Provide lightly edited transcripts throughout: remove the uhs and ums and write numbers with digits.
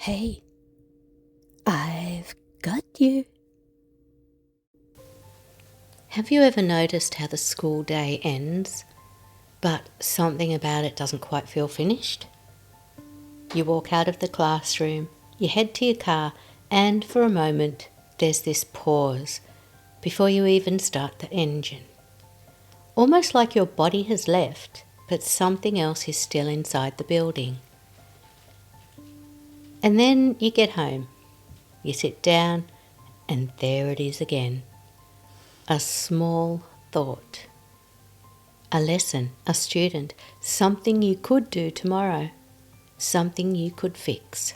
Hey, I've got you. Have you ever noticed how the school day ends, but something about it doesn't quite feel finished? You walk out of the classroom, you head to your car, and for a moment there's this pause before you even start the engine. Almost like your body has left, but something else is still inside the building. And then you get home, you sit down, and there it is again. A small thought, a lesson, a student, something you could do tomorrow, something you could fix.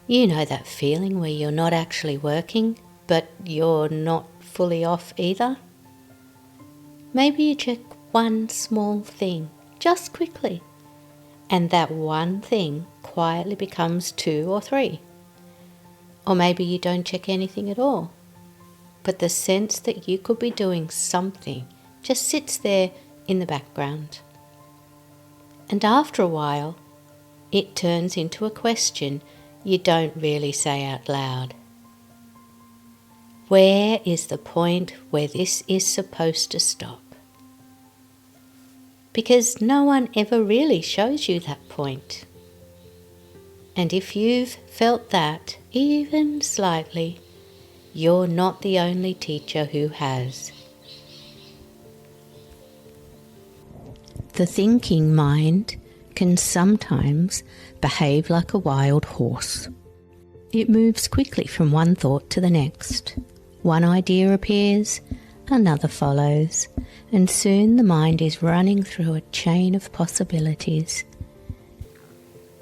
You know that feeling where you're not actually working, but you're not fully off either? Maybe you check one small thing, just quickly, and that one thing quietly becomes 2 or 3. Or maybe you don't check anything at all, but the sense that you could be doing something just sits there in the background. And after a while, it turns into a question you don't really say out loud. Where is the point where this is supposed to stop? Because no one ever really shows you that point. And if you've felt that, even slightly, you're not the only teacher who has. The thinking mind can sometimes behave like a wild horse. It moves quickly from one thought to the next. One idea appears, another follows, and soon the mind is running through a chain of possibilities.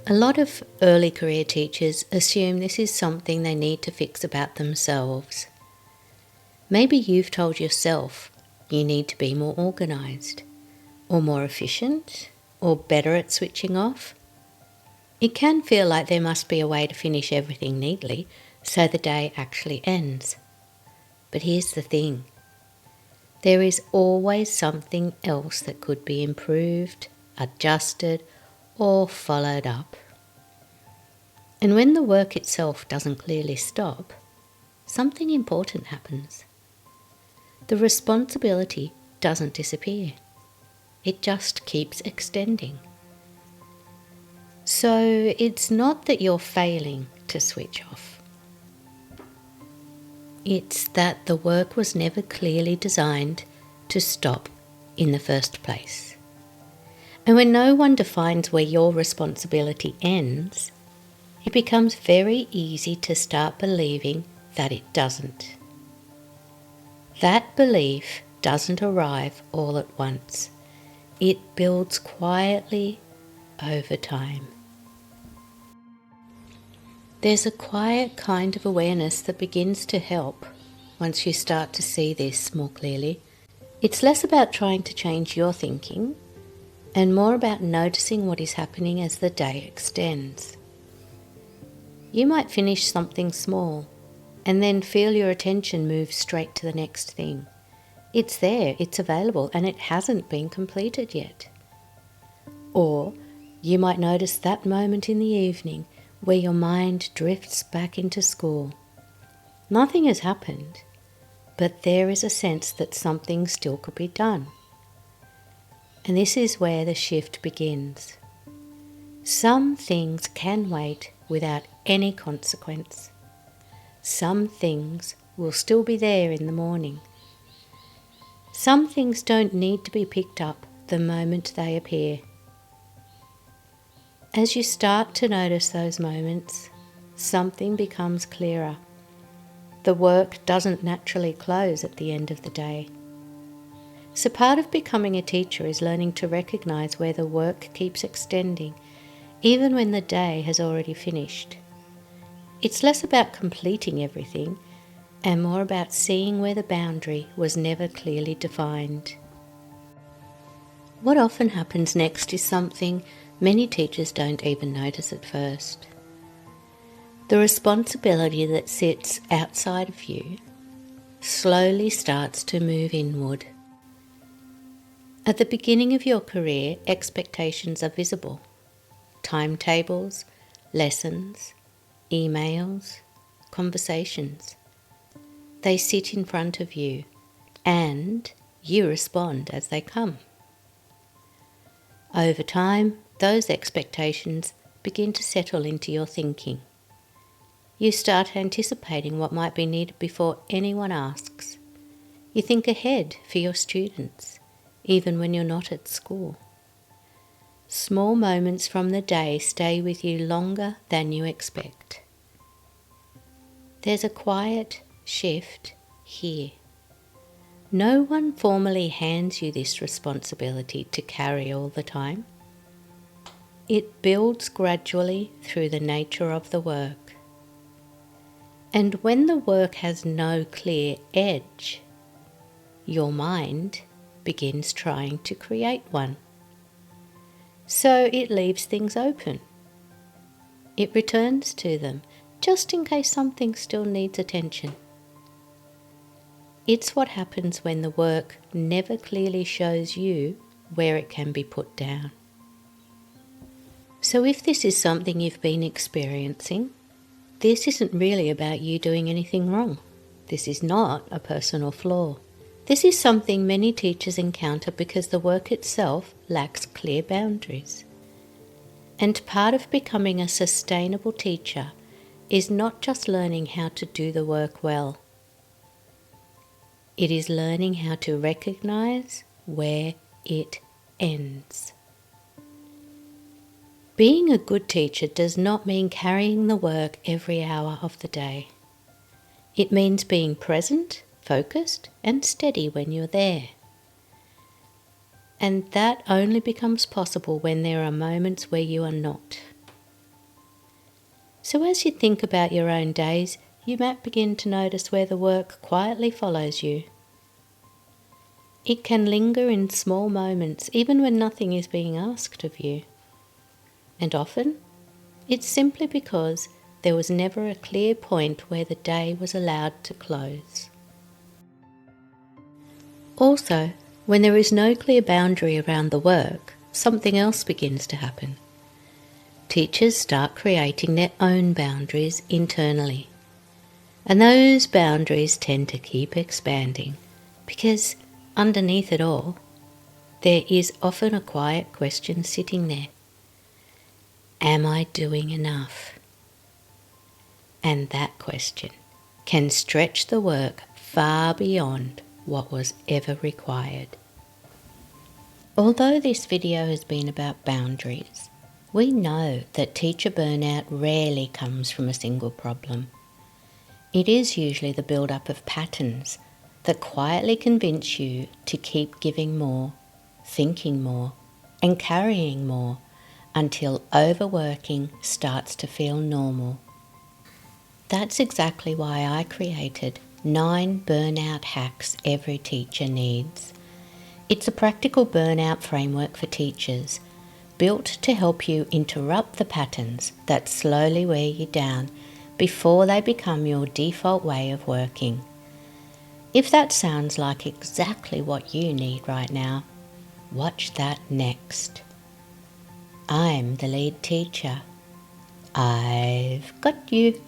A lot of early career teachers assume this is something they need to fix about themselves. Maybe you've told yourself you need to be more organised, or more efficient, or better at switching off. It can feel like there must be a way to finish everything neatly so the day actually ends. But here's the thing. There is always something else that could be improved, adjusted, or followed up. And when the work itself doesn't clearly stop, something important happens. The responsibility doesn't disappear. It just keeps extending. So it's not that you're failing to switch off. It's that the work was never clearly designed to stop in the first place. And when no one defines where your responsibility ends, it becomes very easy to start believing that it doesn't. That belief doesn't arrive all at once. It builds quietly over time. There's a quiet kind of awareness that begins to help once you start to see this more clearly. It's less about trying to change your thinking and more about noticing what is happening as the day extends. You might finish something small and then feel your attention move straight to the next thing. It's there, it's available, and it hasn't been completed yet. Or you might notice that moment in the evening where your mind drifts back into school. Nothing has happened, but there is a sense that something still could be done. And this is where the shift begins. Some things can wait without any consequence. Some things will still be there in the morning. Some things don't need to be picked up the moment they appear. As you start to notice those moments, something becomes clearer. The work doesn't naturally close at the end of the day. So part of becoming a teacher is learning to recognize where the work keeps extending, even when the day has already finished. It's less about completing everything and more about seeing where the boundary was never clearly defined. What often happens next is something many teachers don't even notice at first. The responsibility that sits outside of you slowly starts to move inward. At the beginning of your career, expectations are visible. Timetables, lessons, emails, conversations. They sit in front of you and you respond as they come. Over time, those expectations begin to settle into your thinking. You start anticipating what might be needed before anyone asks. You think ahead for your students, even when you're not at school. Small moments from the day stay with you longer than you expect. There's a quiet shift here. No one formally hands you this responsibility to carry all the time. It builds gradually through the nature of the work. And when the work has no clear edge, your mind begins trying to create one. So it leaves things open. It returns to them, just in case something still needs attention. It's what happens when the work never clearly shows you where it can be put down. So if this is something you've been experiencing, this isn't really about you doing anything wrong. This is not a personal flaw. This is something many teachers encounter because the work itself lacks clear boundaries. And part of becoming a sustainable teacher is not just learning how to do the work well. It is learning how to recognize where it ends. Being a good teacher does not mean carrying the work every hour of the day. It means being present, focused, and steady when you're there. And that only becomes possible when there are moments where you are not. So as you think about your own days, you might begin to notice where the work quietly follows you. It can linger in small moments, even when nothing is being asked of you. And often, it's simply because there was never a clear point where the day was allowed to close. Also, when there is no clear boundary around the work, something else begins to happen. Teachers start creating their own boundaries internally. And those boundaries tend to keep expanding because underneath it all, there is often a quiet question sitting there. Am I doing enough? And that question can stretch the work far beyond what was ever required. Although this video has been about boundaries, we know that teacher burnout rarely comes from a single problem. It is usually the build-up of patterns that quietly convince you to keep giving more, thinking more, and carrying more until overworking starts to feel normal. That's exactly why I created 9 burnout hacks every teacher needs. It's a practical burnout framework for teachers, built to help you interrupt the patterns that slowly wear you down before they become your default way of working. If that sounds like exactly what you need right now, watch that next. I'm the lead teacher. I've got you.